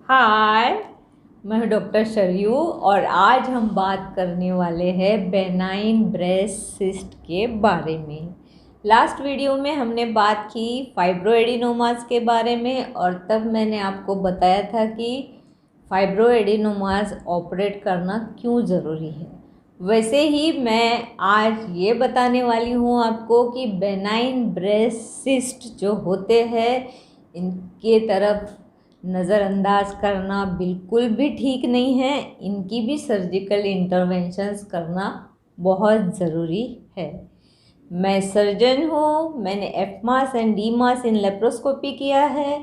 हाय, मैं हूँ डॉक्टर शरयू और आज हम बात करने वाले हैं बेनाइन ब्रेस्ट सिस्ट के बारे में। लास्ट वीडियो में हमने बात की फाइब्रोएडिनोमास के बारे में और तब मैंने आपको बताया था कि फाइब्रोएडिनोमास ऑपरेट करना क्यों ज़रूरी है। वैसे ही मैं आज ये बताने वाली हूँ आपको कि बेनाइन ब्रेस्ट सिस्ट जो होते हैं इनके तरफ नज़रअंदाज करना बिल्कुल भी ठीक नहीं है। इनकी भी सर्जिकल इंटरवेंशंस करना बहुत ज़रूरी है। मैं सर्जन हूँ, मैंने F mass and D mass in laparoscopy किया है,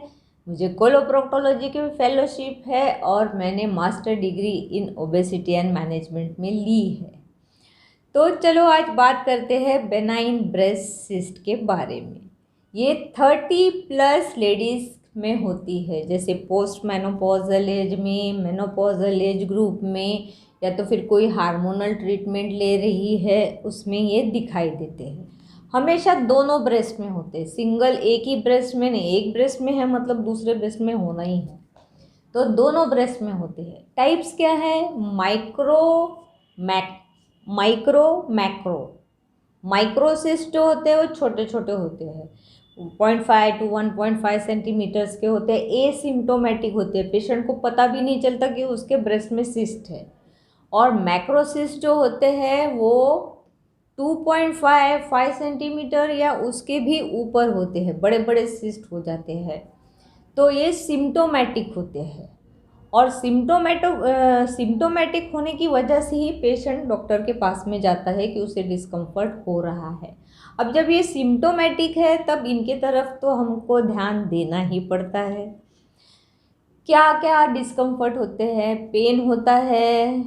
मुझे कोलोप्रोक्टोलॉजी की फेलोशिप है और मैंने master degree in obesity and management में ली है। तो चलो आज बात करते हैं बेनाइन ब्रेस्ट सिस्ट के बारे में। ये 30+ लेडीज़ में होती है, जैसे पोस्ट मेनोपॉजल एज में, मेनोपॉजल एज ग्रुप में, या तो फिर कोई हार्मोनल ट्रीटमेंट ले रही है उसमें ये दिखाई देते हैं। हमेशा दोनों ब्रेस्ट में होते हैं, सिंगल एक ही ब्रेस्ट में नहीं। एक ब्रेस्ट में है मतलब दूसरे ब्रेस्ट में होना ही है, तो दोनों ब्रेस्ट में होते हैं। टाइप्स क्या है? मैक्रो माइक्रोसिस्ट जो होते हैं वो छोटे छोटे होते हैं, 0.5 to 1.5 सेंटीमीटर्स के होते हैं, एसिम्टोमेटिक होते हैं, पेशेंट को पता भी नहीं चलता कि उसके ब्रेस्ट में सिस्ट है। और मैक्रोसिस्ट जो होते हैं वो 2.5 सेंटीमीटर या उसके भी ऊपर होते हैं, बड़े बड़े सिस्ट हो जाते हैं। तो ये सिम्टोमेटिक होते हैं और सिम्टोमेटिक होने की वजह से ही पेशेंट डॉक्टर के पास में जाता है कि उसे डिस्कम्फर्ट हो रहा है। अब जब ये सिम्टोमेटिक है तब इनके तरफ तो हमको ध्यान देना ही पड़ता है। क्या क्या डिस्कम्फर्ट होते हैं? पेन होता है,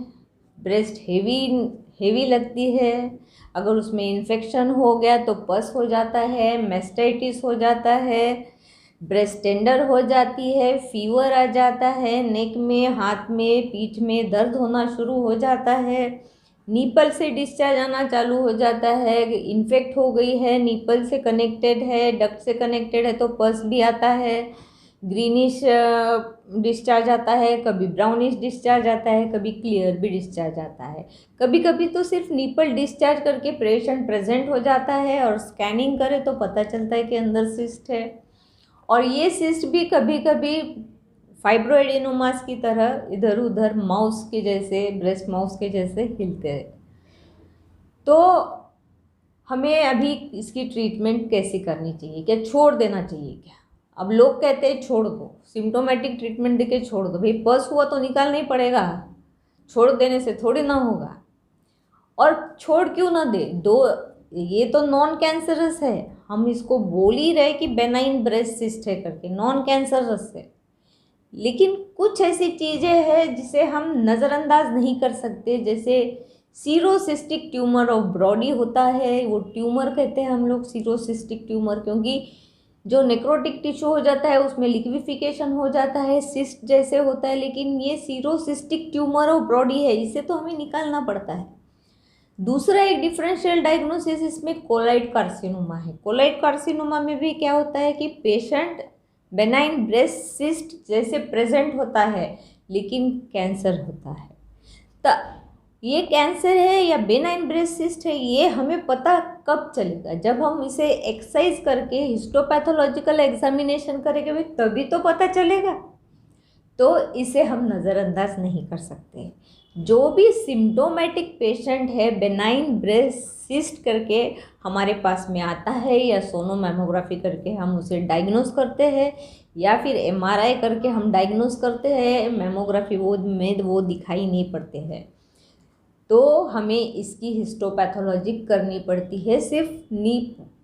ब्रेस्ट हेवी लगती है, अगर उसमें इन्फेक्शन हो गया तो पस हो जाता है, मेस्टाइटिस हो जाता है, ब्रेस्ट टेंडर हो जाती है, फीवर आ जाता है, नेक में, हाथ में, पीठ में दर्द होना शुरू हो जाता है, नीपल से डिस्चार्ज आना चालू हो जाता है, इन्फेक्ट हो गई है, नीपल से कनेक्टेड है, डक्ट से कनेक्टेड है तो पस भी आता है, ग्रीनिश डिस्चार्ज आता है, कभी ब्राउनिश डिस्चार्ज आता है, कभी क्लियर भी डिस्चार्ज आता है। कभी कभी तो सिर्फ नीपल डिस्चार्ज करके पेशेंट प्रेजेंट हो जाता है और स्कैनिंग करे तो पता चलता है कि अंदर सिस्ट है। और ये सिस्ट भी कभी कभी फाइब्रोएडिनोमास की तरह इधर उधर माउस के जैसे, ब्रेस्ट माउस के जैसे हिलते हैं। तो हमें अभी इसकी ट्रीटमेंट कैसे करनी चाहिए? क्या छोड़ देना चाहिए क्या? अब लोग कहते हैं छोड़ दो, सिम्टोमेटिक ट्रीटमेंट देके छोड़ दो। भाई पस हुआ तो निकालना ही पड़ेगा, छोड़ देने से थोड़ी ना होगा। और छोड़ क्यों ना दे दो, ये तो नॉन कैंसरस है, हम इसको बोल ही रहे कि बेनाइन ब्रेस्ट सिस्ट है करके, नॉन कैंसरस है। लेकिन कुछ ऐसी चीज़ें हैं जिसे हम नज़रअंदाज नहीं कर सकते, जैसे सीरोसिस्टिक ट्यूमर ऑफ ब्रॉडी होता है, वो ट्यूमर कहते हैं हम लोग सीरोसिस्टिक ट्यूमर, क्योंकि जो नेक्रोटिक टिश्यू हो जाता है उसमें लिक्विफिकेशन हो जाता है, सिस्ट जैसे होता है। लेकिन ये सीरोसिस्टिक ट्यूमर ऑफ ब्रॉडी है, इसे तो हमें निकालना पड़ता है। दूसरा एक डिफरेंशियल डायग्नोसिस इसमें कोलाइड कार्सिनोमा है। कोलाइड कार्सिनोमा में भी क्या होता है कि पेशेंट बेनाइन ब्रेस्ट सिस्ट जैसे प्रेजेंट होता है लेकिन कैंसर होता है। तो ये कैंसर है या बेनाइन ब्रेस्ट सिस्ट है ये हमें पता कब चलेगा? जब हम इसे एक्सरसाइज करके हिस्टोपैथोलॉजिकल एग्जामिनेशन करेंगे भाई, तभी तो पता चलेगा। तो इसे हम नज़रअंदाज नहीं कर सकते। जो भी सिम्टोमेटिक पेशेंट है बेनाइन ब्रेस्ट सिस्ट करके हमारे पास में आता है, या सोनोमेमोग्राफी करके हम उसे डायग्नोस करते हैं, या फिर एमआरआई करके हम डायग्नोस करते हैं, मेमोग्राफी वो दिखाई नहीं पड़ते हैं, तो हमें इसकी हिस्टोपैथोलॉजी करनी पड़ती है। सिर्फ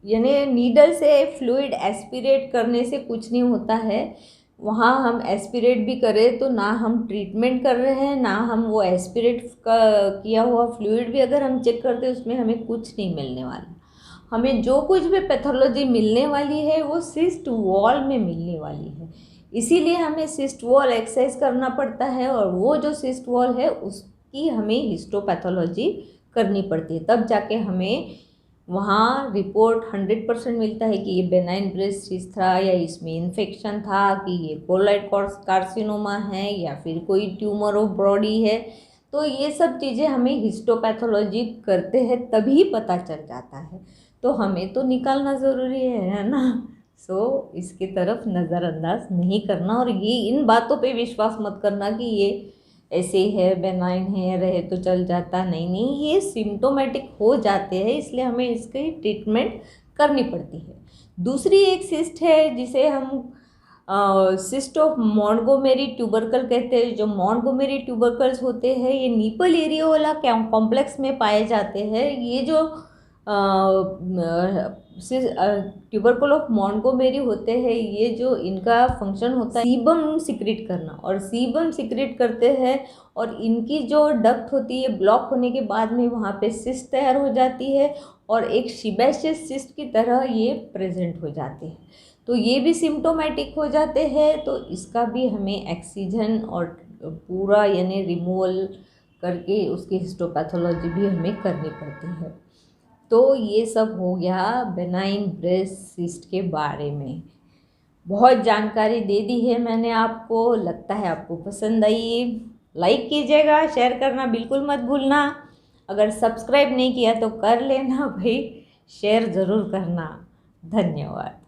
यानी नीडल से फ्लूइड एस्पिरेट करने से कुछ नहीं होता है। वहाँ हम एस्पिरेट भी करें तो ना हम ट्रीटमेंट कर रहे हैं, ना हम वो एस्पिरेट किया हुआ फ्लूइड भी अगर हम चेक करते हैं उसमें हमें कुछ नहीं मिलने वाला। हमें जो कुछ भी पैथोलॉजी मिलने वाली है वो सिस्ट वॉल में मिलने वाली है। इसीलिए हमें सिस्ट वॉल एक्सरसाइज करना पड़ता है और वो जो सिस्ट वॉल है उसकी हमें हिस्टोपैथोलॉजी करनी पड़ती है, तब जाके हमें वहाँ रिपोर्ट 100% मिलता है कि ये बेनाइन ब्रेस्ट सिस्ट था, या इसमें इन्फेक्शन था, कि ये कोलाइड कार्सिनोमा है, या फिर कोई ट्यूमर ऑफ बॉडी है। तो ये सब चीज़ें हमें हिस्टोपैथोलॉजी करते हैं तभी पता चल जाता है। तो हमें तो निकालना ज़रूरी है ना। सो इसकी तरफ नज़रअंदाज नहीं करना, और ये इन बातों पे विश्वास मत करना कि ये ऐसे है, बेनाइन है, रहे तो चल जाता। नहीं नहीं, ये सिम्टोमेटिक हो जाते हैं, इसलिए हमें इसकी ट्रीटमेंट करनी पड़ती है। दूसरी एक सिस्ट है जिसे हम सिस्ट ऑफ मॉन्टगोमेरी ट्यूबरकल कहते हैं। जो मॉन्टगोमेरी ट्यूबरकल्स होते हैं ये नीपल एरियोला कॉम्प्लेक्स में पाए जाते हैं। ये जो ट्यूबरकल ऑफ मॉन्टगोमेरी होते हैं, ये जो इनका फंक्शन होता है सीबम सिक्रेट करना, और सीबम सिक्रेट करते हैं, और इनकी जो डक्ट होती है ब्लॉक होने के बाद में वहाँ पे सिस्ट तैयार हो जाती है, और एक शिबैशियस सिस्ट की तरह ये प्रेजेंट हो जाते हैं। तो ये भी सिम्टोमेटिक हो जाते हैं। तो इसका भी हमें एक्सीजन और पूरा यानी रिमूवल करके उसकी हिस्टोपैथोलॉजी भी हमें करनी पड़ती है। तो ये सब हो गया बेनाइन ब्रेस्ट सिस्ट के बारे में। बहुत जानकारी दे दी है मैंने आपको, लगता है आपको पसंद आई। लाइक कीजिएगा, शेयर करना बिल्कुल मत भूलना। अगर सब्सक्राइब नहीं किया तो कर लेना भाई, शेयर ज़रूर करना। धन्यवाद।